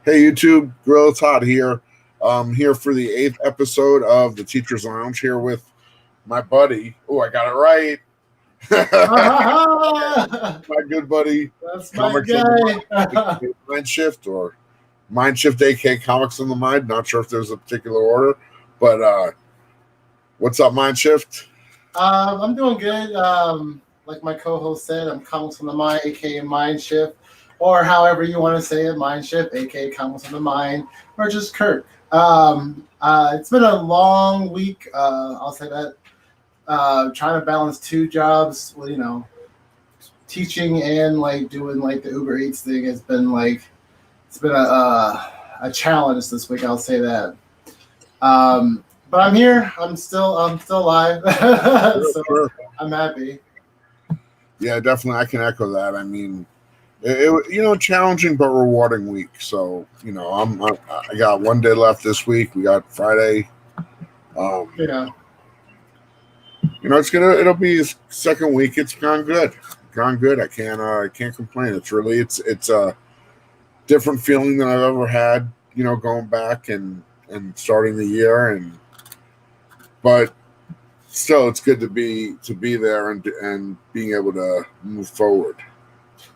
Hey YouTube, Gorilla Todd here. Here for the 8th episode of the Teacher's Lounge here with my buddy. Oh, I got it right. My good buddy, That's my Comics on the guy. Mind, Mind Shift, or Mind Shift, aka Comics on the Mind. Not sure if there's a particular order, but what's up, Mind Shift? I'm doing good. Like my co-host said, I'm Comics on the Mind, aka Mind Shift, or however you want to say it, Mind Shift, aka Comics on the Mind, or just Kirk. It's been a long week. I'll say that. Trying to balance two jobs, well, teaching and like doing like the Uber Eats thing has been like it's been a challenge this week. I'll say that. But I'm here. I'm still alive, so Sure. I'm happy. Yeah, definitely. I can echo that. I mean, challenging but rewarding week. So I got one day left this week. We got Friday. Yeah, It'll be his second week. It's gone good. I can't complain. It's a different feeling than I've ever had. Going back and starting the year, but still, it's good to be there and being able to move forward.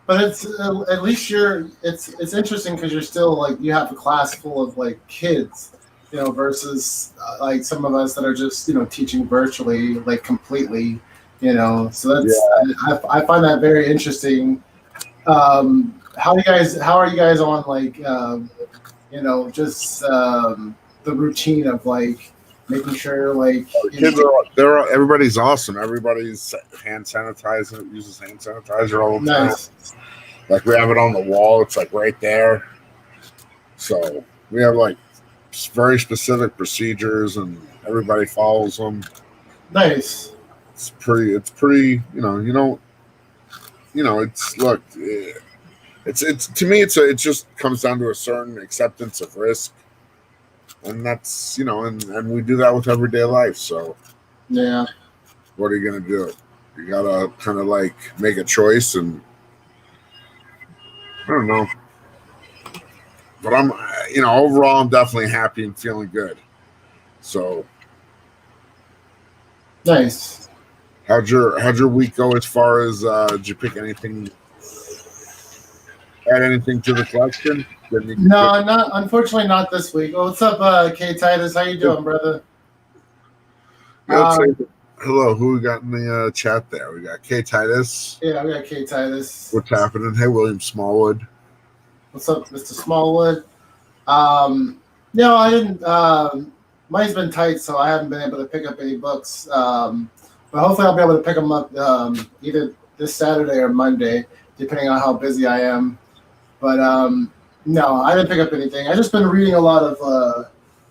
but it's at least it's interesting because you're still like you have a class full of like kids, versus like some of us that are just teaching virtually like completely, So that's I find that very interesting. How are you guys on like just the routine of like making sure like Kids everybody's awesome. Everybody's uses hand sanitizer all the time. nice. Like we have it on the wall. It's like right there. So we have like very specific procedures, and everybody follows them. Nice. It's pretty. It's look. It's to me. It just comes down to a certain acceptance of risk, and that's and we do that with everyday life. So Yeah. what are you gonna do? You gotta kind of like make a choice, and I don't know. But I'm, overall, I'm definitely happy and feeling good. So, Nice. how'd your week go? As far as did you pick anything? Add anything to the collection? No, not unfortunately not this week. What's up, K Titus? How you doing, brother? Let's say hello. Who we got in the chat there? We got K Titus. Yeah, we got K Titus. What's happening? Hey, William Smallwood. What's up, Mr. Smallwood? I didn't. Mine's been tight, so I haven't been able to pick up any books. But hopefully, I'll be able to pick them up either this Saturday or Monday, depending on how busy I am. But no, I didn't pick up anything. I just been reading a lot of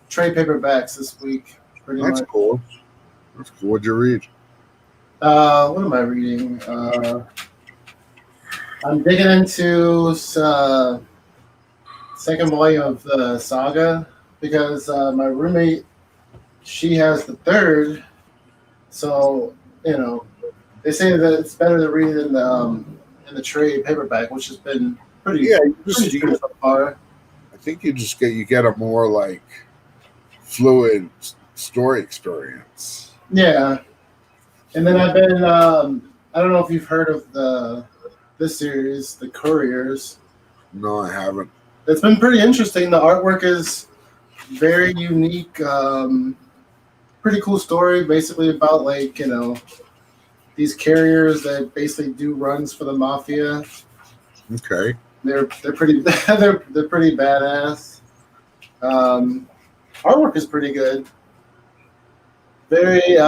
trade paperbacks this week. Pretty That's much. cool. That's cool. What'd you read? What am I reading? I'm digging into second volume of the saga because my roommate, she has the third, so they say that it's better to read in the trade paperback, which has been pretty pretty good so far. I think you get a more like fluid story experience. Yeah, and then I've been I don't know if you've heard of this series, The Couriers. No, I haven't. It's been pretty interesting. The artwork is very unique. Pretty cool story, basically about like these carriers that basically do runs for the mafia. Okay. They're pretty they're pretty badass. Artwork is pretty good. Very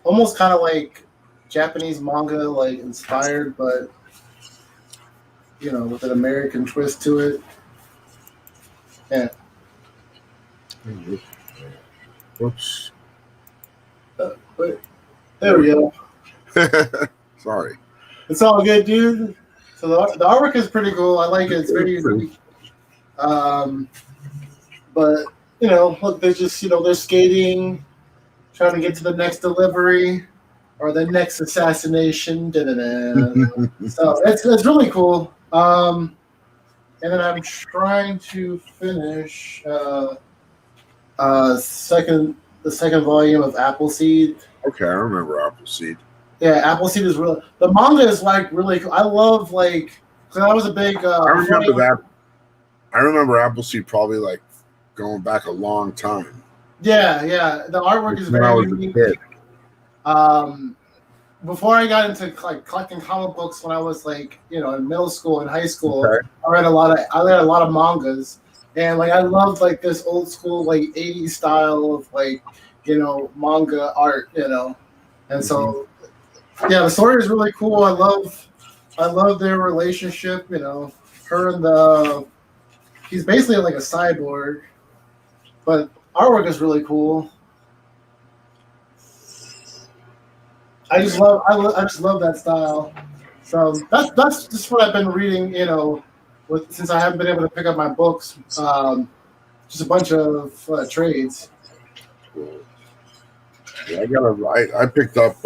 almost kind of like Japanese manga, like inspired, but with an American twist to it. Yeah. Whoops. But there we go. Sorry. It's all good, dude. So the artwork is pretty cool. I like it. It's very unique. But look, they're just they're skating, trying to get to the next delivery or the next assassination. Da-da-da. So it's really cool. and then I'm trying to finish the second volume of Appleseed. Okay, I remember Appleseed. Yeah, Appleseed is really the manga is like really cool. I love like because I was a big. I remember that. I remember Appleseed probably like going back a long time. Yeah, yeah. The artwork is When I very was unique. a kid. Before I got into like collecting comic books when I was like in middle school and high school, Okay. I read a lot of mangas, and like I loved like this old school like 80s style of like manga art, and so yeah, the story is really cool. I love their relationship. Her and he's basically like a cyborg, but artwork is really cool. I just love that style. So that's just what I've been reading. Since I haven't been able to pick up my books, just a bunch of trades. Yeah, I picked up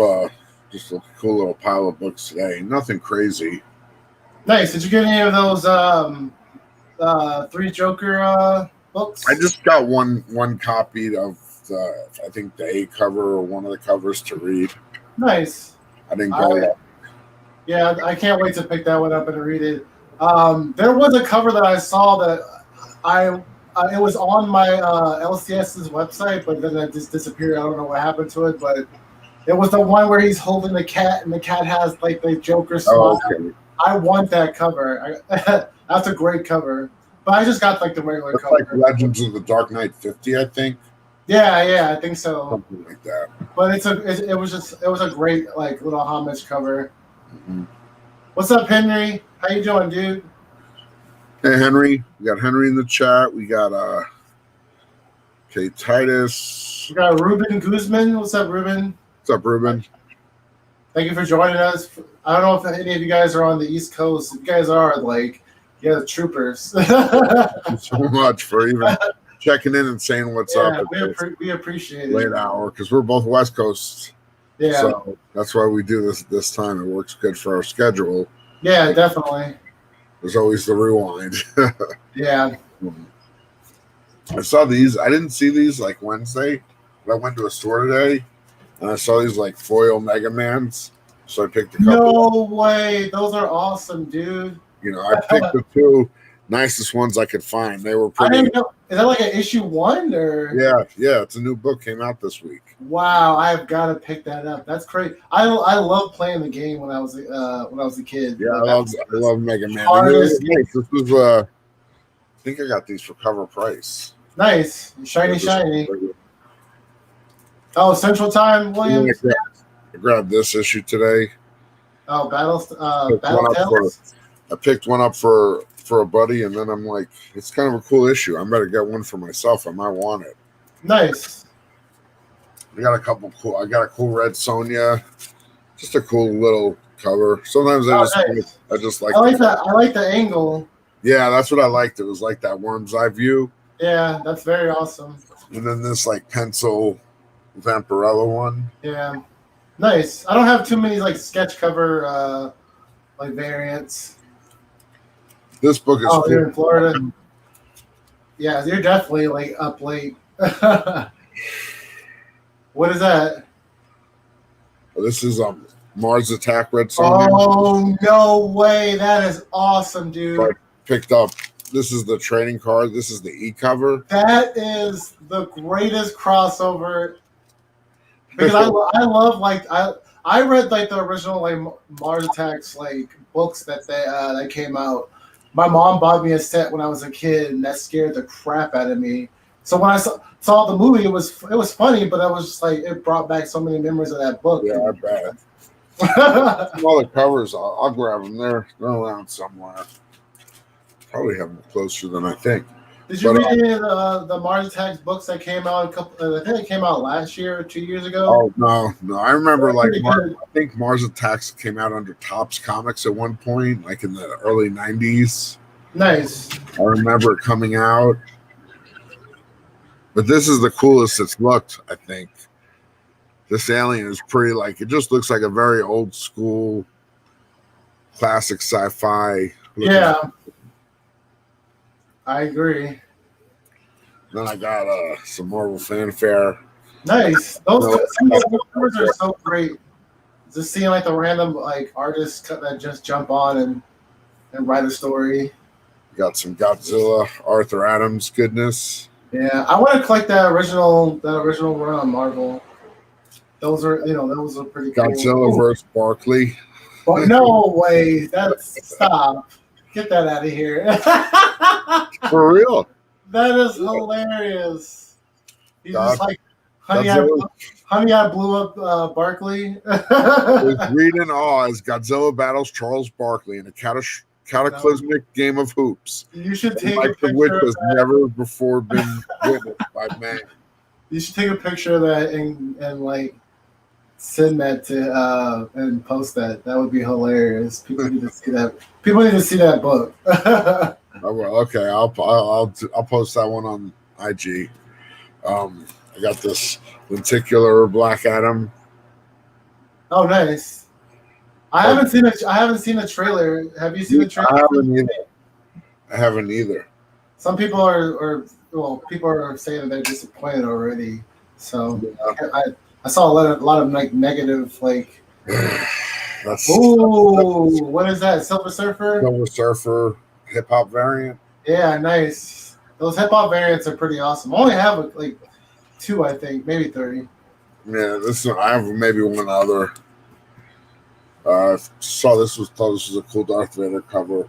just a cool little pile of books today. Nothing crazy. Nice. Did you get any of those Three Joker books? I just got one copy of I think the A cover or one of the covers to read. Nice. I didn't go. Yeah, I can't wait to pick that one up and read it. There was a cover that I saw that it was on my LCS's website, but then it just disappeared. I don't know what happened to it, but it was the one where he's holding the cat and the cat has like the Joker smile. Oh, okay. I want that cover. That's a great cover. But I just got like the regular It's cover. like Legends of the Dark Knight 50, I think. Yeah, I think so. Something like that. But it was a great like little homage cover. Mm-hmm. What's up, Henry? How you doing, dude? Hey, Henry. We got Henry in the chat. We got Titus. We got Ruben Guzman. What's up, Ruben? What's up, Ruben? Thank you for joining us. I don't know if any of you guys are on the East Coast. If you guys are, like, the troopers. Thanks so much for even checking in and saying what's up. We appreciate it. Late hour because we're both West Coast. Yeah. So that's why we do this time. It works good for our schedule. Yeah, definitely. There's always the rewind. Yeah. I saw these. I didn't see these like Wednesday, but I went to a store today and I saw these like foil Mega Mans. So I picked a couple. No way. Those are awesome, dude. I picked the two nicest ones I could find. They were pretty. I didn't know. Is that like an issue 1 or? Yeah. It's a new book came out this week. Wow, I've got to pick that up. That's great. I love playing the game when I was a kid. Yeah, I love Mega Man. Nice. This was I think I got these for cover price. Nice, shiny. Oh, Central Time, Williams. I grabbed this issue today. Oh, Battle. I picked one up for a buddy, and then I'm like, it's kind of a cool issue. I better get one for myself. I might want it. Nice. I got a couple cool. I got a cool red Sonya. Just a cool little cover. Sometimes I just like. I like that. I like the angle. Yeah, that's what I liked. It was like that worm's eye view. Yeah, that's very awesome. And then this like pencil Vampirella one. Yeah, nice. I don't have too many like sketch cover like variants. This book is. Oh, cool. You're in Florida. Yeah, you're definitely like up late. What is that? This is Mars Attack Red Sonya. Oh, no way. That is awesome, dude. I picked up. This is the trading card. This is the e-cover. That is the greatest crossover. Because I love like I read like the original like Mars Attacks like books that came out. My mom bought me a set when I was a kid, and that scared the crap out of me. So when I saw the movie, it was funny, but I was just like it brought back so many memories of that book. Yeah, I bet. All the covers, I'll grab them. They're around somewhere. Probably have them closer than I think. Did you read any of the Mars Attacks books that came out I think it came out last year or 2 years ago? Oh no! I remember like I think Mars Attacks came out under Topps Comics at one point, like in the early '90s. Nice. I remember it coming out. But this is the coolest it's looked, I think. This alien is pretty like it just looks like a very old school classic sci-fi. Yeah. I agree. Then I got some Marvel fanfare. Nice. No, Some of those covers are so great. Just seeing like the random like artists that just jump on and write a story. got some Godzilla, Arthur Adams goodness. Yeah, I want to collect that original run on Marvel. Those are pretty cool. Godzilla versus Barkley. But no way. That's stop. Get that out of here. For real. That is hilarious. He's just like, honey, I blew up Barkley. With greed and awe as Godzilla battles Charles Barkley in a cataclysmic game of hoops. You should take a Like picture which of has that. never before been witnessed by man. You should take a picture of that and like send that to and post that. That would be hilarious. People need to see that. People need to see that book. Oh, well, okay, I'll post that one on IG. I got this lenticular Black Adam. Oh, nice. I haven't seen it. I haven't seen the trailer. Have you seen the trailer? I haven't either. Some people people are saying that they're disappointed already. So yeah. I saw a lot of like negative like. Ooh, what is that? Silver Surfer. Silver Surfer hip hop variant. Yeah, nice. Those hip hop variants are pretty awesome. I only have like 2, I think, maybe 3. Yeah, I have maybe one other. Thought this was a cool Darth Vader cover.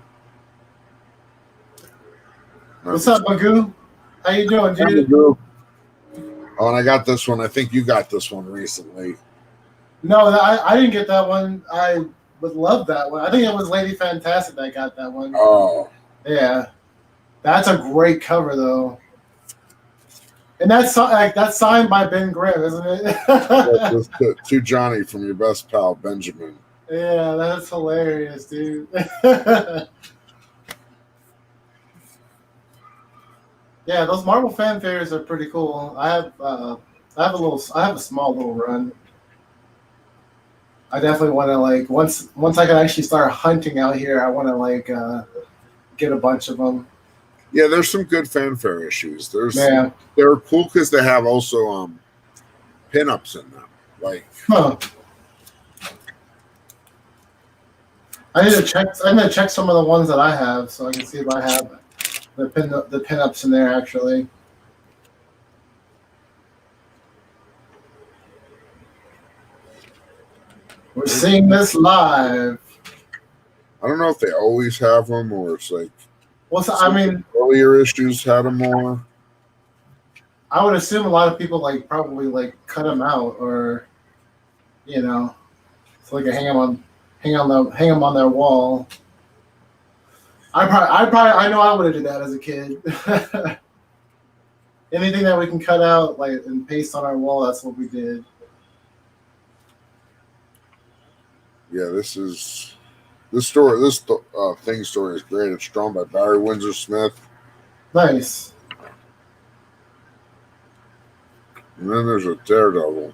What's up, Magoo? How you doing, dude? Oh, and I got this one. I think you got this one recently. No, I didn't get that one. I would love that one. I think it was Lady Fantastic that got that one. Oh. Yeah. That's a great cover, though. And that's signed by Ben Grimm, isn't it? To Johnny from your best pal, Benjamin. Yeah, that's hilarious, dude. Yeah, those Marvel fanfares are pretty cool. I have a small little run. I definitely want to like once I can actually start hunting out here. I want to like get a bunch of them. Yeah, there's some good fanfare issues. Yeah. They're cool because they have also pinups in them. Like, I need to check some of the ones that I have so I can see if I have the pinups in there actually. We're seeing this live. I don't know if they always have them or it's like. Earlier issues had them more. I would assume a lot of people probably cut them out, or so they can hang them on their wall. I know I would have did that as a kid. Anything that we can cut out and paste on our wall, that's what we did. Yeah, this story is great. It's drawn by Barry Windsor Smith. Nice. And then there's a Daredevil.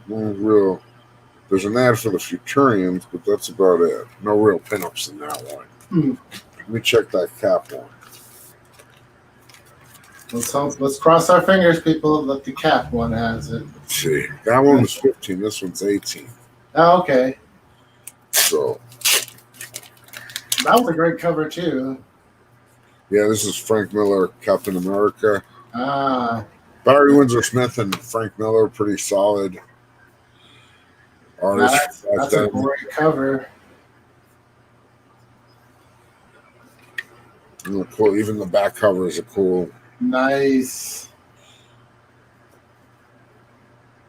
There's an ad for the Futurians, but that's about it. No real pinups in that one. Let me check that Cap one. Let's cross our fingers, people, that the Cap one has it. Let's see. That one was 15. This one's 18. Oh, okay. So that was a great cover too. Yeah, this is Frank Miller, Captain America. Barry Windsor Smith and Frank Miller, pretty solid artists. That's a great cover. Cool. Even the back covers are cool. Nice.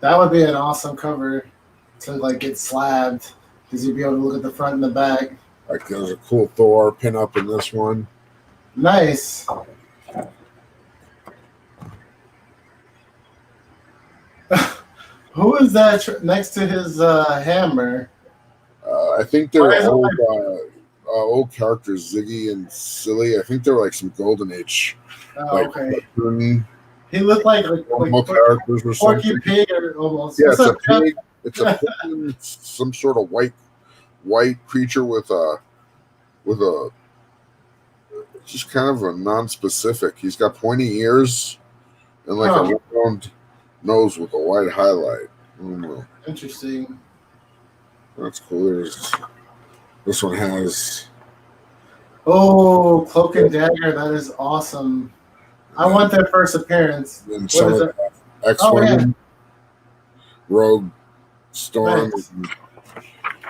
That would be an awesome cover to get slabbed because you'd be able to look at the front and the back. Like there's a cool Thor pin up in this one. Nice. Who is that next to his hammer? I think they're old characters, Ziggy and Silly. I think they're like some Golden Age. Oh, okay. He looked like characters or something. Porky Pig or almost. Yeah, it's a pig. It's a pig, some sort of white creature with a just kind of a non-specific. He's got pointy ears and like Huh. a round nose with a white highlight. I don't know. Interesting. That's cool. This one has. Oh, Cloak and Dagger. That is awesome. I want their first appearance. And What some is of it? the X-Women, Rogue, Storm. Nice.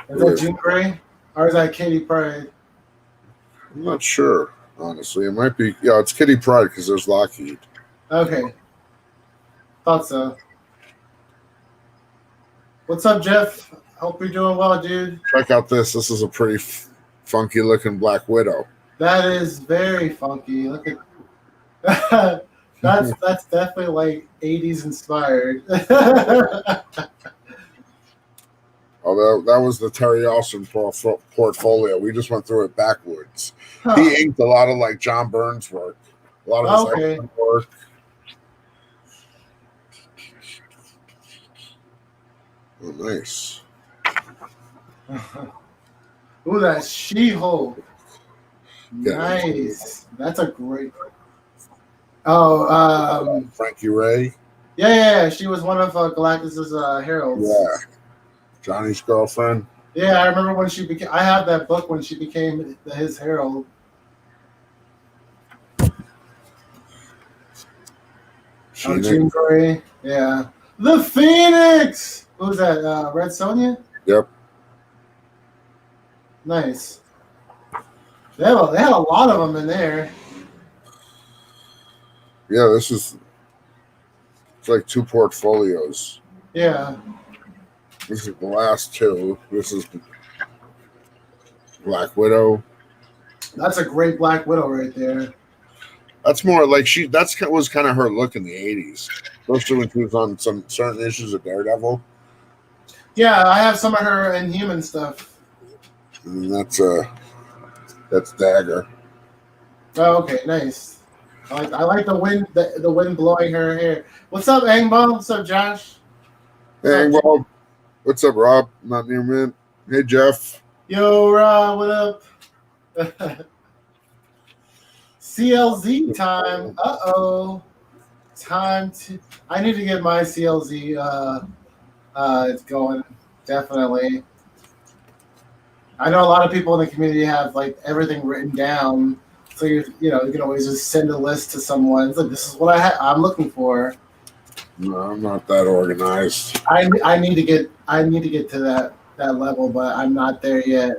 Is that Jean Grey? Or is that Katie Pride? I'm not sure, honestly. It might be. Yeah, it's Kitty Pryde because there's Lockheed. Okay. Thought so. What's up, Jeff? Hope you're doing well, dude. Check out this. This is a pretty funky looking Black Widow. That is very funky. Look at that's definitely like 80s inspired. Although that was the Terry Austin portfolio. We just went through it backwards. Huh. He inked a lot of like John Burns work. A lot of his Okay. X-Men work. Oh, nice. Ooh, that's She-Hulk. Yeah. Nice. That's a great. Oh, Frankie Ray. yeah. She was one of Galactus's heralds. Yeah. Johnny's girlfriend. Yeah, I remember when she became. I have that book when she became his herald. Jean Grey. Yeah. The Phoenix. Who's that? Red Sonja. Yep. Nice. They had a lot of them in there. Yeah, it's like two portfolios. Yeah. This is the last two. This is Black Widow. That's a great Black Widow right there. That's more like was kind of her look in the 80s. Especially when she was on some certain issues of Daredevil. Yeah, I have some of her Inhuman stuff. And that's Dagger. Oh, okay, nice. I like the wind the wind blowing her hair. What's up, Angbo? What's up, Josh? Hey, well, what's up, Rob? Not near Mint. Hey, Jeff. Yo, Rob, what up? CLZ time. Uh-oh. I need to get my CLZ it's going, definitely. I know a lot of people in the community have like everything written down, so you can always just send a list to someone. It's like, this is what I'm looking for. No, I'm not that organized. I need to get to that level, but I'm not there yet.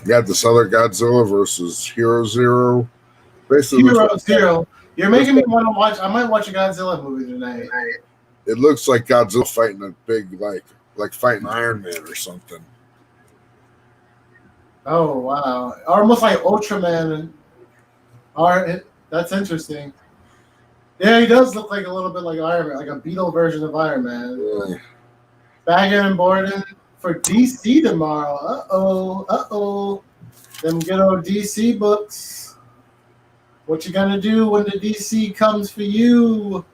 You got this other Godzilla versus Hero Zero. Basically, Hero Zero. You're making me want to watch. I might watch a Godzilla movie tonight. It looks like Godzilla fighting a big like fighting Iron Man or something. Oh wow! Almost like Ultraman. That's interesting. Yeah, he does look like a little bit like Iron Man, like a Beetle version of Iron Man. Yeah. Bagging and boarding for DC tomorrow. Uh-oh. Them good old DC books. What you gonna do when the DC comes for you?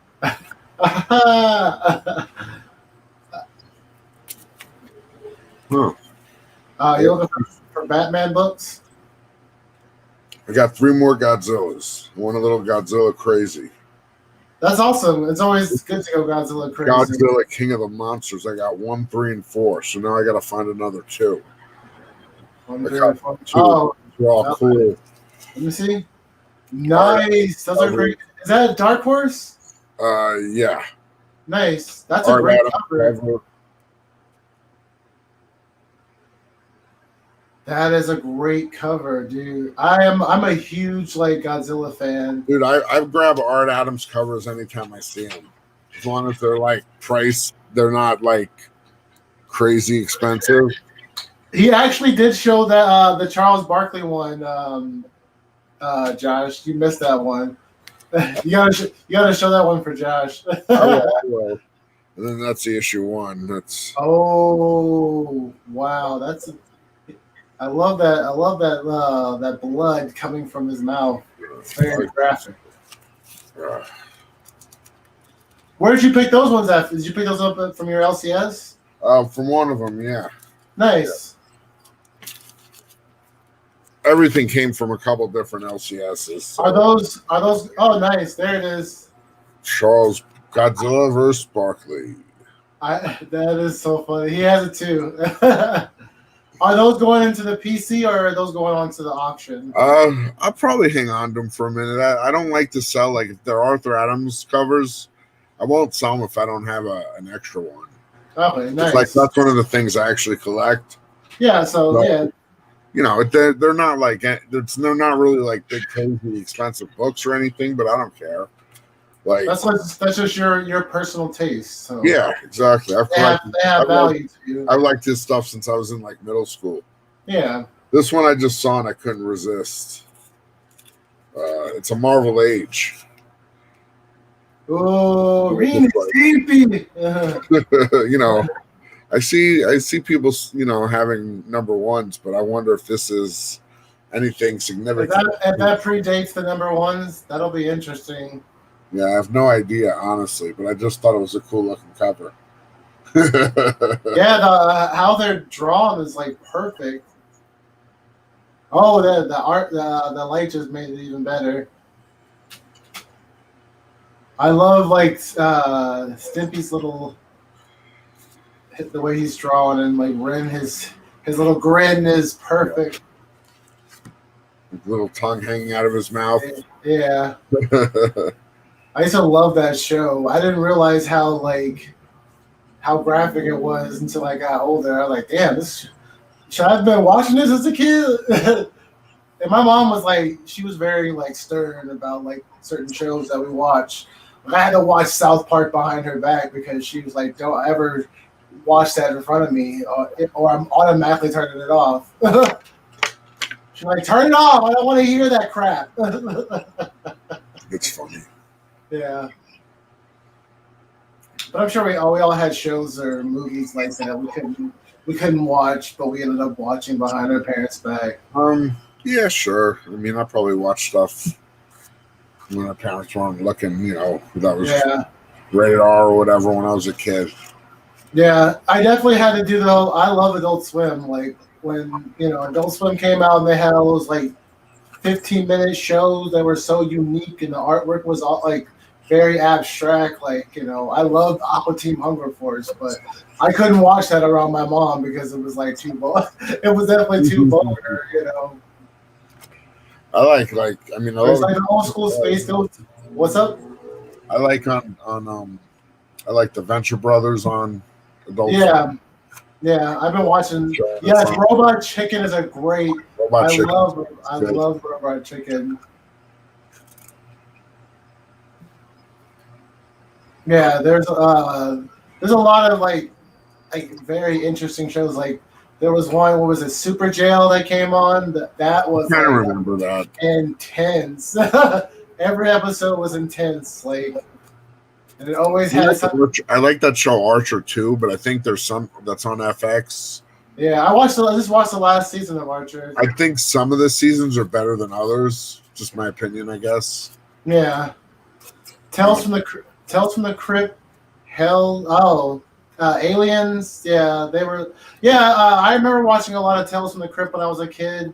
Huh. You're looking for Batman books? I got 3 more Godzillas. I want a little Godzilla crazy. That's awesome. It's always good to go Godzilla crazy. Godzilla King of the Monsters. I got 1, 3, and 4. So now I got to find another 2. 1, 3, and 4. Oh, they're all cool. Let me see. Nice. Those are great. Is that a Dark Horse? Yeah. Nice. That's a great cover. That is a great cover, dude. I'm a huge like Godzilla fan. Dude, I grab Art Adams covers anytime I see them. As long as they're like priced, they're not like crazy expensive. He actually did show that the Charles Barkley one. Josh, you missed that one. you gotta show that one for Josh. I will. And then that's the issue 1. That's oh wow, I love that. That blood coming from his mouth. It's very graphic. Where did you pick those ones at? Did you pick those up from your LCS? From one of them, yeah. Nice. everything came from a couple different LCSs. So. Are those? Oh, nice. There it is. Charles Godzilla versus Barkley. That is so funny. He has it too. Are those going into the PC or are those going on to the auction? I'll probably hang on to them for a minute. I don't like to sell, like, if they're Arthur Adams covers, I won't sell them if I don't have an extra one. Okay, nice. Like, that's one of the things I actually collect. Yeah, so yeah. You know, they're not like, they're not really like big, crazy, expensive books or anything, but I don't care. Like, that's just your personal taste. So yeah, exactly. They have value to you. I've liked his stuff since I was in like middle school. Yeah. This one I just saw and I couldn't resist. It's a Marvel Age. Oh, Ren Stimpy. You know, I see people, you know, having number ones, but I wonder if this is anything significant. If that predates the number ones, that'll be interesting. Yeah, I have no idea, honestly, but I just thought it was a cool looking cover. Yeah, how they're drawn is like perfect. Oh, the art, the light just made it even better. I love like Stimpy's little, the way he's drawn, and like Ren, his little grin is perfect. Little tongue hanging out of his mouth. Yeah. I used to love that show. I didn't realize how graphic it was until I got older. I was like, damn, should I have been watching this as a kid? And my mom was like, she was very like stern about like certain shows that we watch. I had to watch South Park behind her back because she was like, don't ever watch that in front of me or I'm automatically turning it off. She's like, turn it off. I don't want to hear that crap. It's funny. Yeah, but I'm sure we all had shows or movies like that we couldn't watch, but we ended up watching behind our parents' back. Yeah, sure. I mean, I probably watched stuff when our parents weren't looking. You know, that was rated R or whatever when I was a kid. Yeah, I definitely had to do though. I love Adult Swim. Like when Adult Swim came out and they had all those like 15-minute shows that were so unique and the artwork was all like very abstract. Like, I loved Aqua Team Hunger Force, but I couldn't watch that around my mom because it was like too it was definitely too vulgar, I like I mean, it's like the old school Space Ghost. What's up? I like I like the Venture Brothers on Adult Swim. Yeah, I've been watching. Yes, Robot Chicken is a great. I love Robot Chicken. Yeah, there's a lot of like very interesting shows. Like there was one, what was it, Super Jail that came on? That was I don't remember that. Intense. Every episode was intense. Like, and it always had something. I like that show Archer too, but I think there's some that's on FX. Yeah, I just watched the last season of Archer. I think some of the seasons are better than others. Just my opinion, I guess. Yeah. Tales from the Crypt, Aliens. Yeah, they were. Yeah, I remember watching a lot of Tales from the Crypt when I was a kid.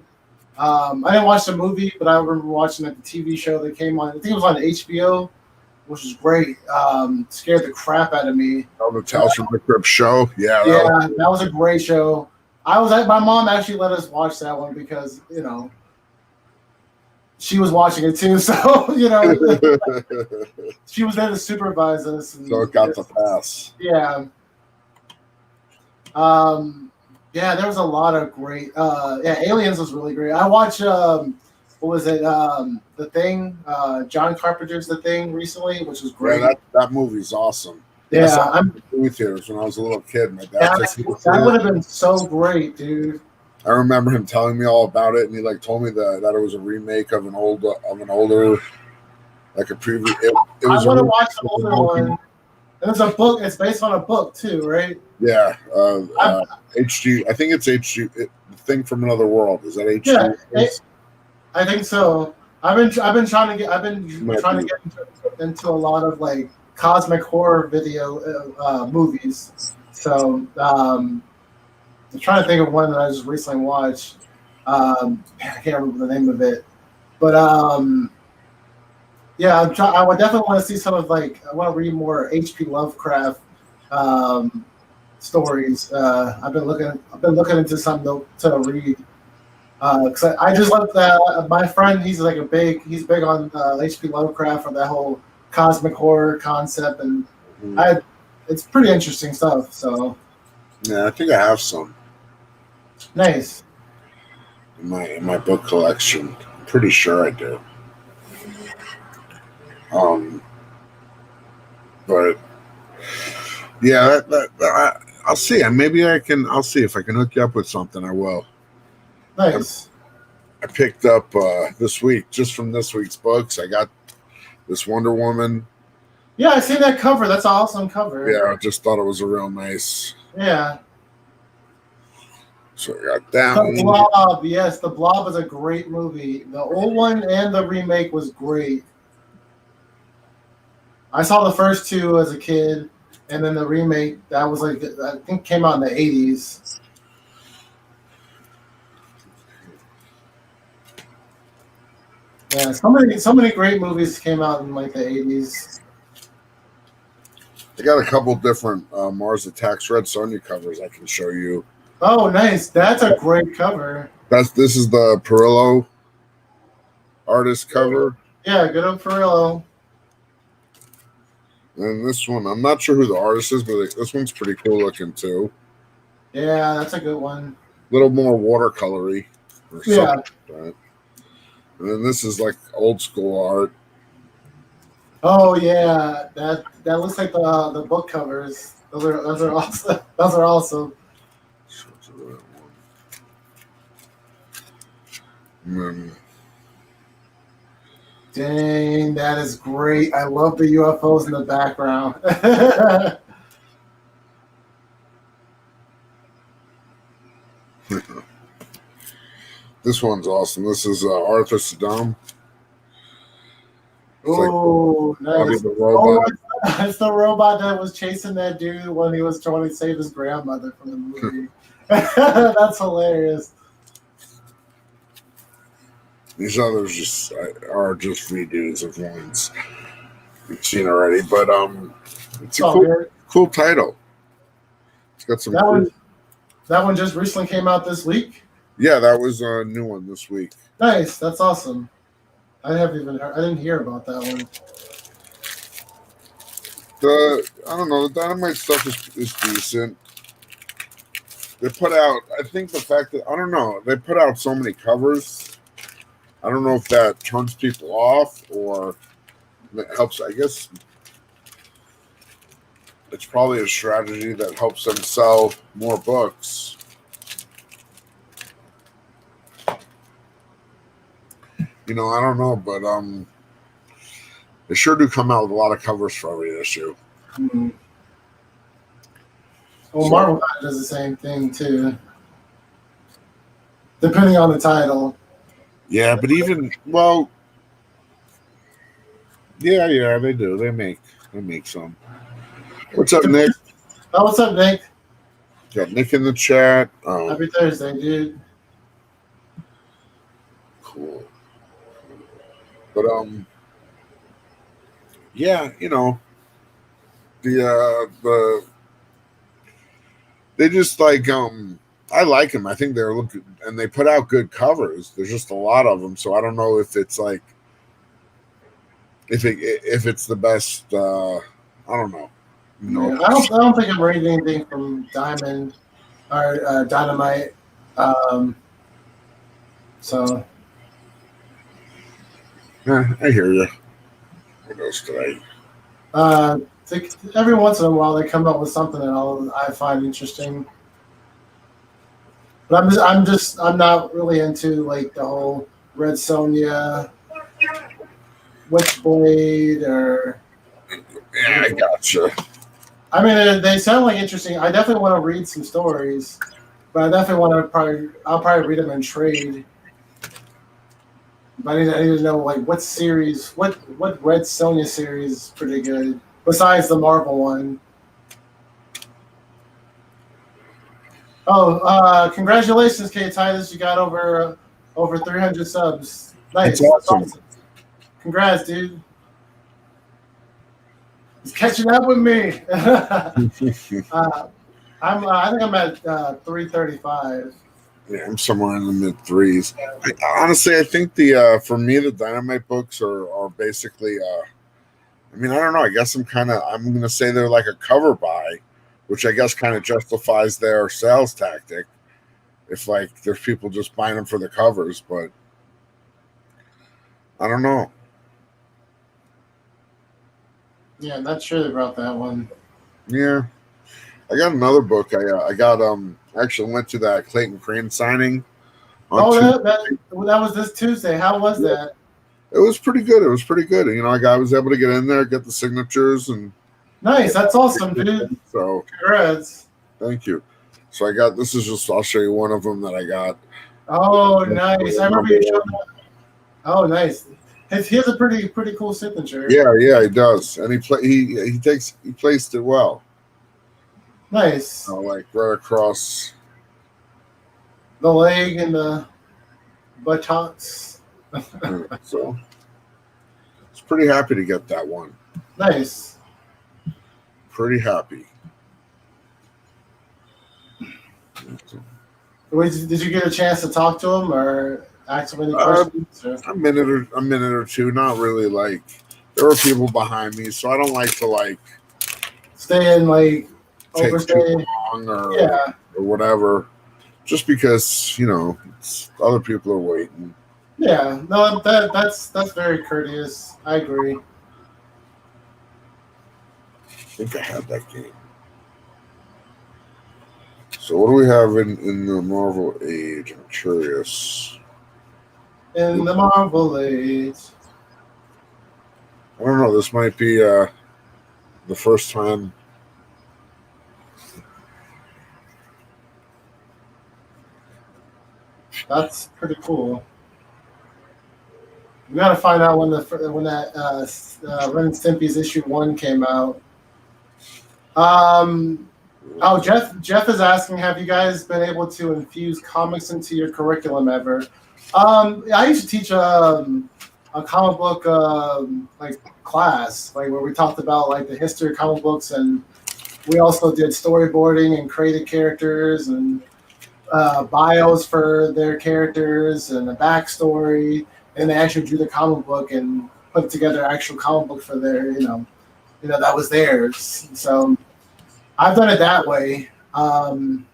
I didn't watch the movie, but I remember watching the TV show that came on. I think it was on HBO, which was great. Scared the crap out of me. Oh, the Tales from the Crypt show. Yeah, that was a great show. My mom actually let us watch that one because she was watching it too, so she was there to supervise us. So it got the pass. Yeah. Yeah, there was a lot of great. Aliens was really great. I watched what was it? The Thing. John Carpenter's The Thing recently, which was great. Yeah, that movie's awesome. Yeah, I'm in movie theaters when I was a little kid. My dad that would have been so great, dude. I remember him telling me all about it, and he told me that it was a remake of an older, like a previous. I want to watch the older one. There's a book. It's based on a book too, right? Yeah. HG. I think it's HG. The Thing from Another World. Is that HG? Yeah, I think so. I've been trying to get into a lot of like cosmic horror video movies. So I'm trying to think of one that I just recently watched. I can't remember the name of it, but yeah, I would definitely want to see some of like I want to read more H.P. Lovecraft stories. I've been looking into some to read. Cause I just love that my friend he's big on H.P. Lovecraft or that whole cosmic horror concept, and it's pretty interesting stuff. So Yeah, I think I have some nice. in my book collection. I'm pretty sure I do. But yeah, I'll see. Maybe I can. I'll see if I can hook you up with something. I will. Nice. I picked up this week, just from this week's books. I got this Wonder Woman. Yeah, I seen that cover. That's an awesome cover. Yeah, I just thought it was a real nice. Yeah. So I got that The Blob, yes, The Blob is a great movie. The old one and the remake was great. I saw the first two as a kid, and then the remake that was like I think came out in the 80s. Yeah, so many great movies came out in like the 80s. I got a couple different Mars Attacks Red Sonja covers I can show you. Oh, nice! That's a great cover. This is the Perillo artist cover. Yeah, good old Perillo. And this one, I'm not sure who the artist is, but this one's pretty cool looking too. Yeah, that's a good one. A little more watercolory or something like that. And then this is like old school art. Oh yeah, that looks like the book covers. Those are awesome. Those are awesome. Dang, that is great. I love the UFOs in the background. This one's awesome. This is Arthur Saddam. Oh, nice. It's the robot that was chasing that dude when he was trying to save his grandmother from the movie. That's hilarious. These others are just redos of ones we've seen already, but it's a cool title. It's got some. That one just recently came out this week. Yeah, that was a new one this week. Nice, that's awesome. I didn't hear about that one. I don't know, the Dynamite stuff is decent. They put out, I think the fact that, I don't know, they put out so many covers. I don't know if that turns people off or it helps. I guess it's probably a strategy that helps them sell more books. You know, I don't know, but they sure do come out with a lot of covers for every issue. Mm-hmm. Well, Marvel does the same thing too, depending on the title. Yeah, but even yeah, they do. They make some. What's up, Nick? Oh, what's up, Nick? Got Nick in the chat. Happy Thursday, dude. Cool. But yeah, you know, the they just like I like them. I think they're looking, and they put out good covers. There's just a lot of them, so I don't know if it's like if it's the best. I don't know. You know, yeah, I don't think I'm reading anything from Diamond or Dynamite. So yeah, I hear you. What else did every once in a while they come up with something that I find interesting. But I'm not really into like the whole Red Sonja, Witchblade, or. Yeah, I gotcha. I mean, they sound like interesting. I definitely want to read some stories, but I definitely want to I'll probably read them in trade. But I need to know like what series, what Red Sonja series is pretty good besides the Marvel one. Oh, congratulations, K Titus! You got over 300 subs. Nice. That's awesome. Congrats, dude. He's catching up with me. I think I'm at 335. Yeah, I'm somewhere in the mid threes. Honestly, I think for me the Dynamite books are basically I mean, I don't know. I guess I'm going to say they're like a cover buy, which I guess kind of justifies their sales tactic. If like there's people just buying them for the covers, but I don't know. Yeah, not sure about that one. Yeah, I got another book. I got actually went to that Clayton Crane signing. That was this Tuesday. How was that? It was pretty good. It was pretty good. You know, I was able to get in there, get the signatures, and nice. That's awesome, dude. So congrats. Thank you. So I got this is just I'll show you one of them that I got. Oh, nice. I remember you showed that. Oh, nice. He has a pretty cool signature. Yeah, he does, and he placed it well. Nice. Like right across the leg and the buttocks. So, it's pretty happy to get that one. Nice. Pretty happy. Did you get a chance to talk to him or ask him any questions? A minute or two. Not really. Like there were people behind me, so I don't like to stay in overstay too long or whatever. Just because other people are waiting. Yeah, no, that's very courteous. I agree. I think I had that game. So what do we have in the Marvel Age? I'm curious. In the Marvel Age. I don't know. This might be the first time. That's pretty cool. We gotta find out when that Ren and Stimpy's issue 1 came out. Jeff is asking, have you guys been able to infuse comics into your curriculum ever? I used to teach a comic book class, where we talked about the history of comic books, and we also did storyboarding and created characters and bios for their characters and a backstory. And they actually drew the comic book and put together an actual comic book for their, that was theirs. So I've done it that way. I've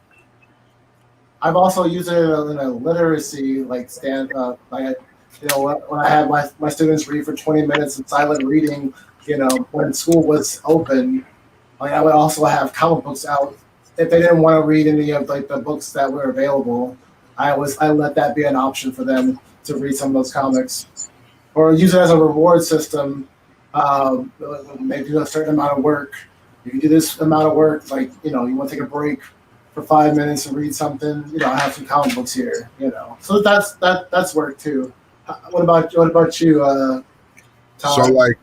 also used it in a literacy stand up. When I had my students read for 20 minutes in silent reading, when school was open, I would also have comic books out. If they didn't want to read any of the books that were available, I let that be an option for them to read some of those comics, or use it as a reward system. Maybe do a certain amount of work. If you do this amount of work, you want to take a break for 5 minutes and read something. I have some comic books here. So that's work too. What about you, Todd? So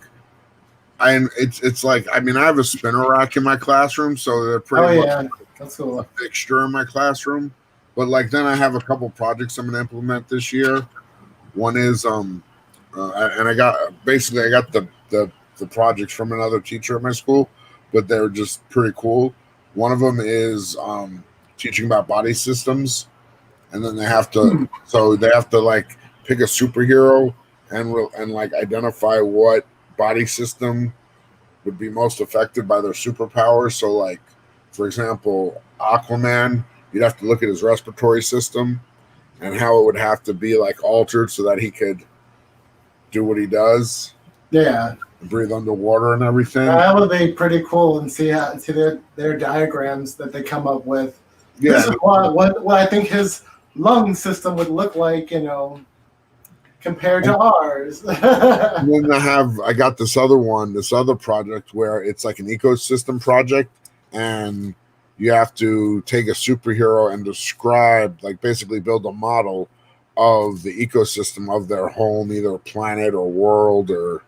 it's I have a spinner rack in my classroom, so they're pretty much that's cool. A fixture in my classroom. But then I have a couple projects I'm going to implement this year. One is and I got the projects from another teacher at my school, but they're just pretty cool. One of them is teaching about body systems, and then they have to pick a superhero and identify what body system would be most affected by their superpowers. So for example, Aquaman, you'd have to look at his respiratory system and how it would have to be altered so that he could do what he does. Yeah. Breathe underwater and everything. That would be pretty cool, and see their diagrams that they come up with. Yeah. This is what I think his lung system would look like, compared to ours. And then I got this other project where it's an ecosystem project, and you have to take a superhero and describe, basically build a model of the ecosystem of their home, either planet or world or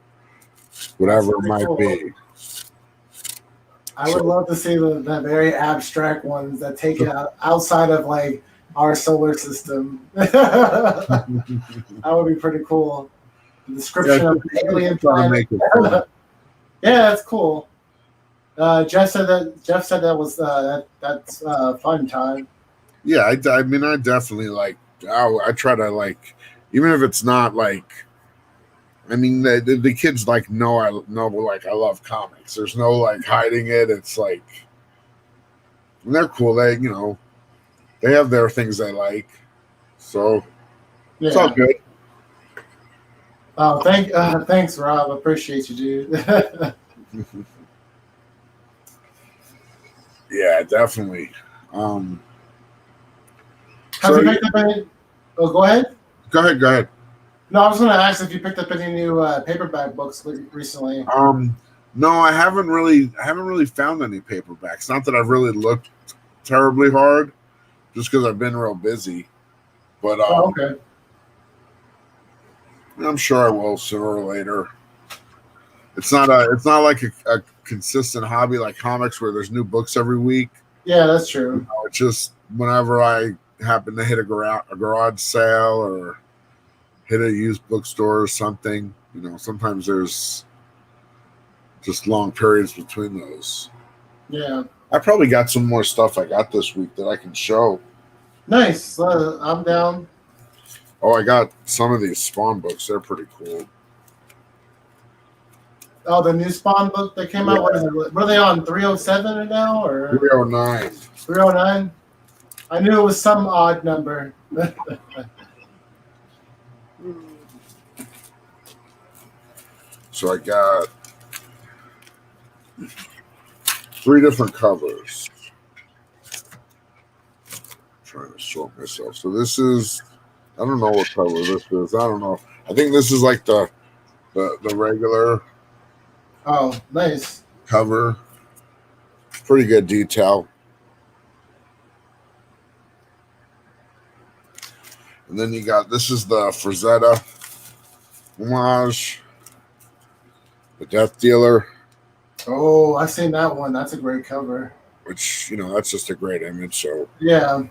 whatever it might be. I would love to see the very abstract ones that take it outside of like our solar system. That would be pretty cool. The Yeah, description of an alien try to planet. make it fun. Yeah, that's cool. Jeff said that was that's fun time. Yeah, I mean, I definitely like. I try to like, even if it's not like. I mean, the kids like know I know like I love comics. There's no like hiding it. It's like, and they're cool. They have their things they like, so it's all Yeah. good. Oh, thanks, Rob. Appreciate you, dude. Yeah, definitely. Have So you picked up any? Oh, go ahead. go ahead, go ahead. No, I was going to ask if you picked up any new paperback books recently. No, I haven't really found any paperbacks. Not that I've really looked terribly hard, just because I've been real busy. But Oh, okay. I'm sure I will sooner or later. It's not like a consistent hobby like comics where there's new books every week. Yeah, that's true. It's just whenever I happen to hit a garage sale or hit a used bookstore or something, sometimes there's just long periods between those. Yeah. I probably got some more stuff I got this week that I can show. Nice. I'm down. Oh, I got some of these Spawn books. They're pretty cool. Oh, the new Spawn book that came out. What is it? What are they on? 307 now or 309. 309? I knew it was some odd number. So I got 3 different covers. Trying to sort myself. So this is, I don't know what cover this is. I don't know. I think this is like the regular. Oh, nice cover. Pretty good detail. And then you got, this is the Frazetta homage, the Death Dealer. Oh, I've seen that one. That's a great cover. Which, that's just a great image. So yeah.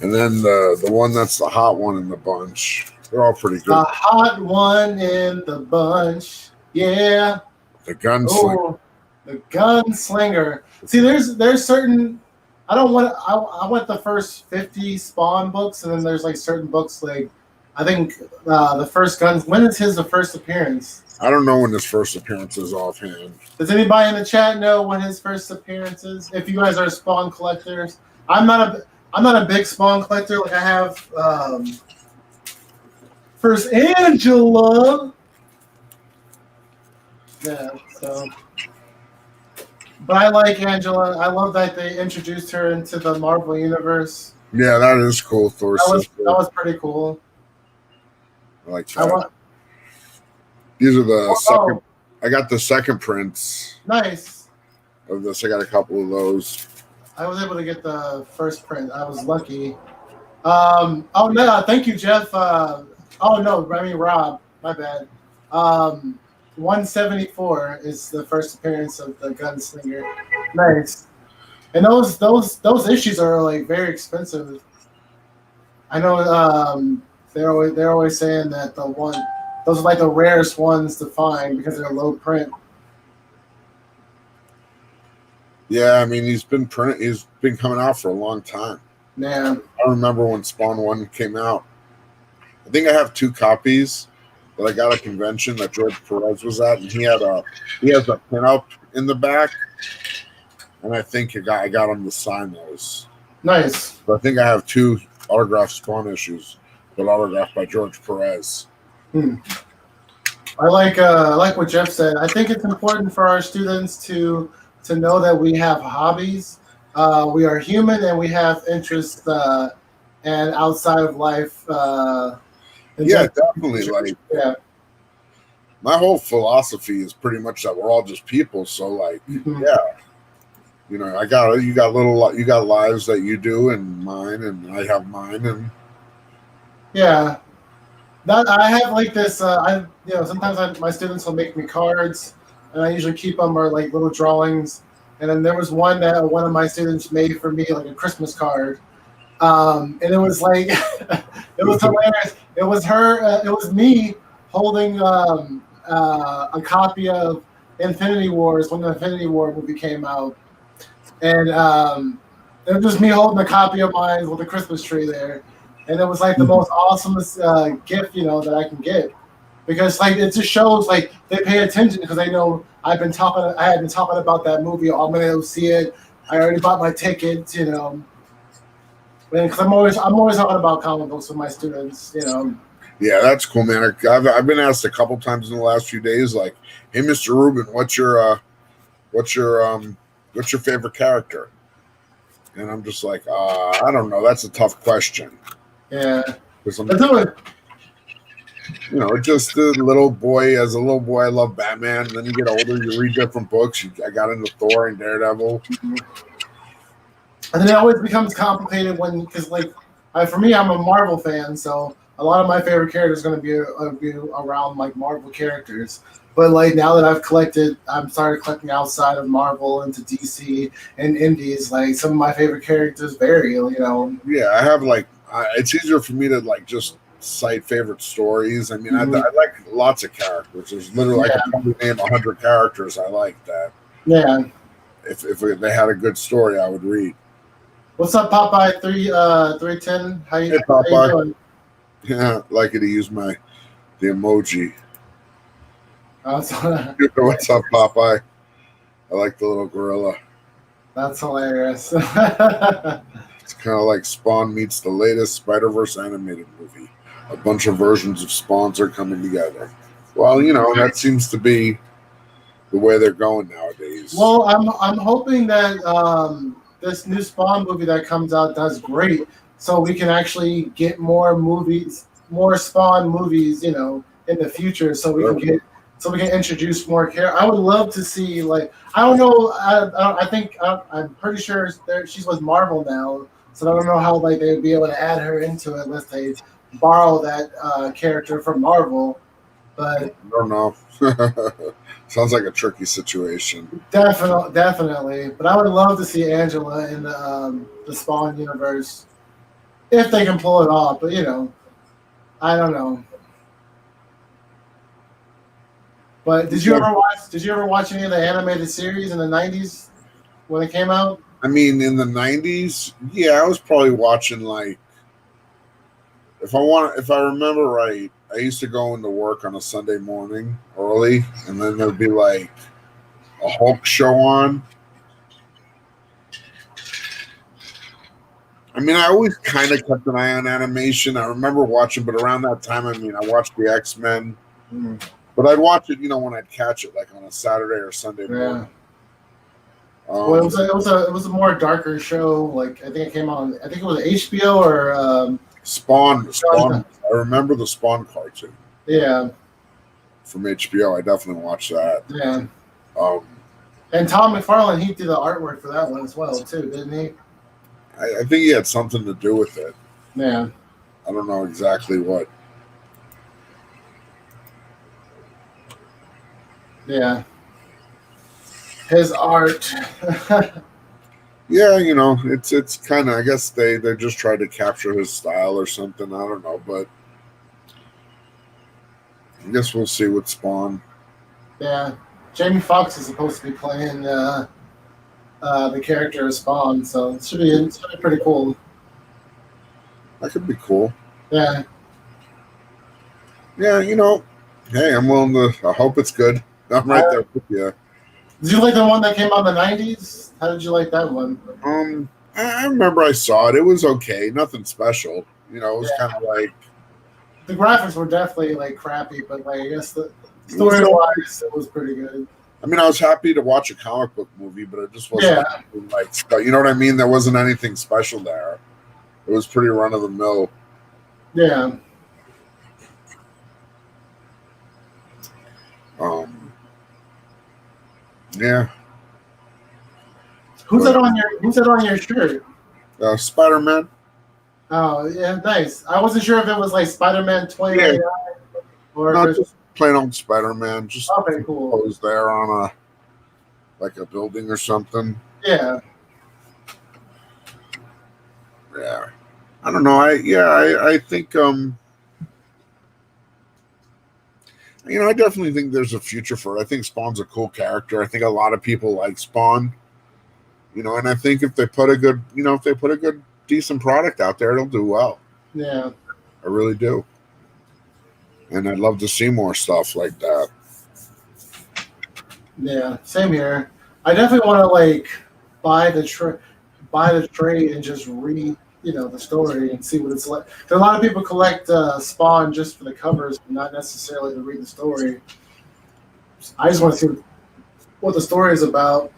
And then the one that's the hot one in the bunch. They're all pretty good. The hot one in the bunch. Yeah. The Gunslinger. Oh, the Gunslinger. See, there's certain. I want the first 50 Spawn books, and then there's like certain books like I think the first Guns. When is the first appearance? I don't know when his first appearance is offhand. Does anybody in the chat know when his first appearance is? If you guys are Spawn collectors, I'm not a big Spawn collector. Like I have first Angela. Yeah, so. But I like Angela. I love that they introduced her into the Marvel universe. Yeah, that is cool. That was pretty cool. I like that. These are the second. I got the second prints. Nice. Of this, I got a couple of those. I was able to get the first print. I was lucky. Oh no! Thank you, Jeff. Oh no, I mean Rob. My bad. 174 is the first appearance of the Gunslinger. Nice. And those issues are like very expensive. I know they're always saying that those are like the rarest ones to find because they're low print. Yeah, I mean he's been coming out for a long time. Yeah. I remember when Spawn 1 came out. I think I have 2 copies that I got at a convention that George Perez was at, and he has a pinup in the back, and I think I got him to sign those. Nice. But I think I have 2 autographed Spawn issues, but autographed by George Perez. I like what Jeff said. I think it's important for our students to know that we have hobbies. We are human and we have interests and outside of life. Yeah, definitely. Like, yeah. My whole philosophy is pretty much that we're all just people. So, like, yeah, you got lives that you do, and mine, and I have mine, and yeah. That I have like this. Sometimes my students will make me cards and I usually keep them are like little drawings. And then there was one that one of my students made for me, like a Christmas card. And it was like, it was hilarious. It was her, it was me holding a copy of Infinity Wars when the Infinity War movie came out. And it was just me holding a copy of mine with a Christmas tree there. And it was like the most awesomest gift, that I can get. Because like it just shows like they pay attention because they know I had been talking about that movie. I'm gonna go see it. I already bought my tickets, Because I'm always talking about comic books with my students, Yeah, that's cool, man. I've been asked a couple times in the last few days, like, "Hey, Mr. Rubin, what's your favorite character?" And I'm just like, I don't know. That's a tough question. Yeah, just a little boy. As a little boy, I love Batman. And then you get older, you read different books. I got into Thor and Daredevil. Mm-hmm. And then it always becomes complicated because, like, for me, I'm a Marvel fan, so a lot of my favorite characters are going to be around like Marvel characters. But like now that I'm started collecting outside of Marvel into DC and Indies. Like some of my favorite characters vary. Yeah, I have it's easier for me to like just cite favorite stories. I mean, I like lots of characters. There's literally I could probably name 100 characters I like that. Yeah. If they had a good story, I would read. What's up, Popeye 310? How you doing? Yeah, I'd like you to use the emoji. What's up, Popeye? I like the little gorilla. That's hilarious. It's kind of like Spawn meets the latest Spider-Verse animated movie. A bunch of versions of Spawns are coming together. Well, that seems to be the way they're going nowadays. Well, I'm hoping that this new Spawn movie that comes out does great, so we can actually get more Spawn movies, in the future, so we can introduce more characters. I would love to see, like, I don't know, I'm pretty sure she's with Marvel now, so I don't know how like they would be able to add her into it unless they borrow that character from Marvel. But I don't know. Sounds like a tricky situation. Definitely. But I would love to see Angela in the Spawn universe if they can pull it off. But I don't know. But did you ever watch any of the animated series in the 90s when it came out? I mean, in the 90s, yeah, I was probably watching like if I remember right, I used to go into work on a Sunday morning early, and then there'd be like a Hulk show on. I mean, I always kind of kept an eye on animation. I remember watching, but around that time, I watched the X-Men. But I'd watch it, when I'd catch it, like on a Saturday or Sunday morning. Well, it was a more darker show. Like I think it came on. I think it was HBO or Spawn. I remember the Spawn cartoon. Yeah. From HBO, I definitely watched that. Yeah. And Tom McFarlane, he did the artwork for that one as well, too, didn't he? I think he had something to do with it. Yeah. I don't know exactly what. Yeah. His art. Yeah, it's kind of, I guess they just tried to capture his style or something. I don't know, but I guess we'll see with Spawn. Yeah. Jamie Foxx is supposed to be playing the character of Spawn, so it should be pretty cool. That could be cool. Yeah. Yeah, hey, I'm willing to, I hope it's good. I'm right there with you. Did you like the one that came out in the 90s? How did you like that one? I remember I saw it. It was okay. Nothing special. It was kind of like... The graphics were definitely, like, crappy, but, like, I guess the story-wise, it was pretty good. I mean, I was happy to watch a comic book movie, but it just wasn't like... You know what I mean? There wasn't anything special there. It was pretty run-of-the-mill. Yeah. Yeah. Who's that on your shirt? Spider-Man. Oh yeah, nice. I wasn't sure if it was like Spider-Man 2099 or no, plain old Spider-Man, just Okay, cool. posed there on a building or something. Yeah. Yeah, I don't know. I think I definitely think there's a future for it. I think Spawn's a cool character. I think a lot of people like Spawn. And I think if they put a good, decent product out there, it'll do well. Yeah. I really do. And I'd love to see more stuff like that. Yeah. Same here. I definitely want to like buy the trade and just read the story and see what it's like. A lot of people collect Spawn just for the covers, not necessarily to read the story. I just want to see what the story is about.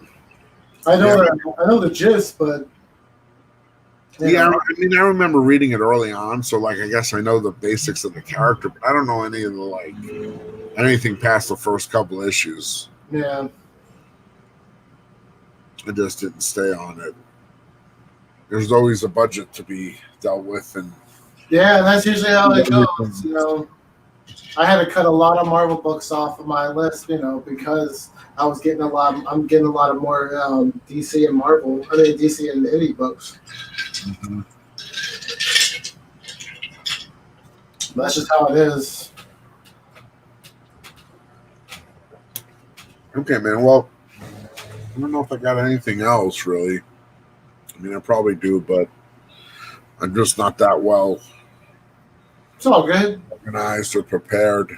I know the gist, but I remember reading it early on, so I guess I know the basics of the character, but I don't know any of the anything past the first couple issues. Yeah. I just didn't stay on it. There's always a budget to be dealt with, and that's usually how it goes. I had to cut a lot of Marvel books off of my list, because I'm getting a lot of more DC and Marvel. DC and indie books. Mm-hmm. That's just how it is. Okay, man. Well, I don't know if I got anything else really. I probably do, but I'm just not that well. It's all good. Organized or prepared.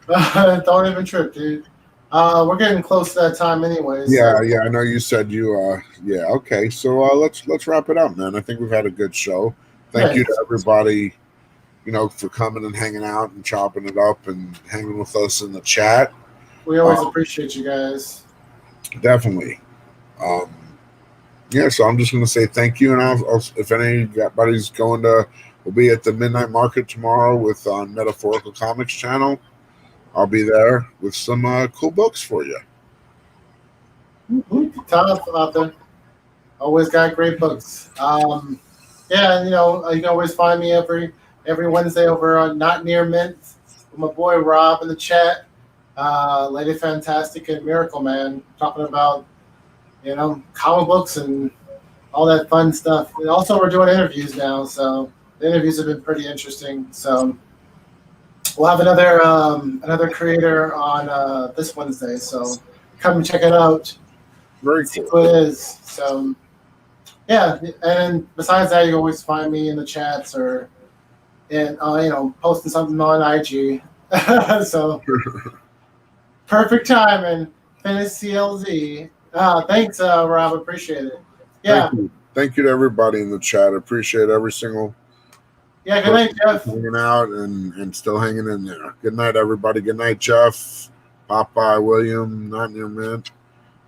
Don't even trip, dude. We're getting close to that time anyways. Yeah. I know you said you okay. So let's wrap it up, man. I think we've had a good show. Thank you to everybody, for coming and hanging out and chopping it up and hanging with us in the chat. We always appreciate you guys. Definitely. So I'm just going to say thank you, and I'll if anybody's we'll be at the Midnight Market tomorrow with on Metaphorical Comics channel. I'll be there with some cool books for you. Toddfather. Always got great books. You can always find me every Wednesday over on Not Near Mint with my boy Rob in the chat. Lady Fantastic and Miracle Man talking about comic books and all that fun stuff. And also, we're doing interviews now, so the interviews have been pretty interesting. So we'll have another creator on this Wednesday. So come and check it out. Very see cool. who it is. So and besides that, you can always find me in the chats or posting something on IG. So perfect time and finish CLZ. Thanks, Rob. Appreciate it. Yeah. Thank you to everybody in the chat. I appreciate every single. Yeah. Good night, Jeff. Hanging out and still hanging in there. Good night, everybody. Good night, Jeff, Popeye, William, Not Near Mint,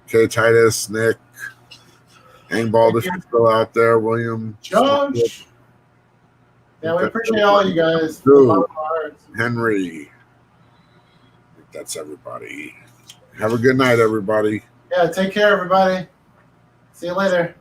K. Titus, Nick, Hangball is still out there. William, Josh. Yeah, we appreciate all you guys. Dude, Henry. I think that's everybody. Have a good night, everybody. Yeah, take care, everybody. See you later.